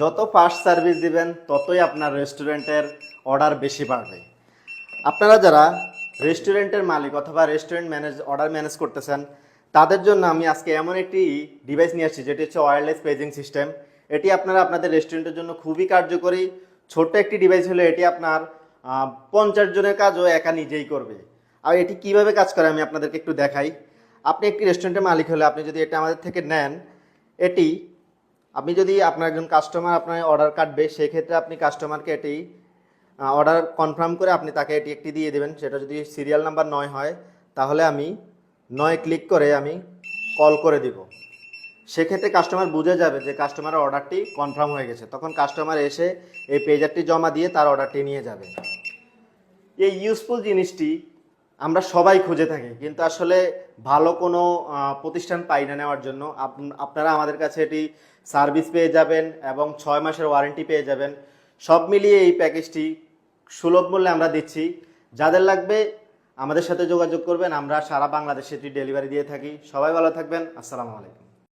যত fast service দিবেন ততই আপনার রেস্টুরেন্টের অর্ডার বেশি বাড়বে। আপনারা যারা রেস্টুরেন্টের মালিক অথবা রেস্টুরেন্ট অর্ডার ম্যানেজ করতেছেন, তাদের জন্য আমি আজকে এমন একটি ডিভাইস নিয়ে আসছি যেটি হচ্ছে ওয়্যারলেস পেজিং সিস্টেম। এটি আপনারা আপনাদের রেস্টুরেন্টের জন্য খুবই কার্যকরী। ছোট্ট একটি ডিভাইস হলে এটি আপনার 50 জনের কাজও একা নিজেই করবে। আর এটি কিভাবে কাজ করে আমি আপনাদেরকে একটু দেখাই। আপনি একটি রেস্টুরেন্টের মালিক হলে আপনি যদি এটা আমাদের থেকে নেন, এটি আপনি যদি আপনার একজন কাস্টমার আপনার অর্ডার কাটবে, সেই ক্ষেত্রে আপনি কাস্টমারকে এটি অর্ডার কনফার্ম করে আপনি তাকে এটি একটি দিয়ে দেবেন। সেটা যদি সিরিয়াল নাম্বার 9 হয়, তাহলে আমি 9 ক্লিক করে আমি কল করে দিব। সেক্ষেত্রে কাস্টমার বুঝে যাবে যে কাস্টমারের অর্ডারটি কনফার্ম হয়ে গেছে। তখন কাস্টমার এসে এই পেজারটি জমা দিয়ে তার অর্ডারটি নিয়ে যাবে। এই ইউজফুল জিনিসটি আমরা সবাই খুঁজে থাকি, কিন্তু আসলে ভালো কোনো প্রতিষ্ঠান পাই না নেওয়ার জন্য। আপনারা আমাদের কাছে এটি সার্ভিস পেয়ে যাবেন এবং 6 মাসের ওয়ারেন্টি পেয়ে যাবেন। সব মিলিয়ে এই প্যাকেজটি সুলভ মূল্যে আমরা দিচ্ছি। যাদের লাগবে আমাদের সাথে যোগাযোগ করবেন, আমরা সারা বাংলাদেশে এটি ডেলিভারি দিয়ে থাকি। সবাই ভালো থাকবেন। আসসালামু আলাইকুম।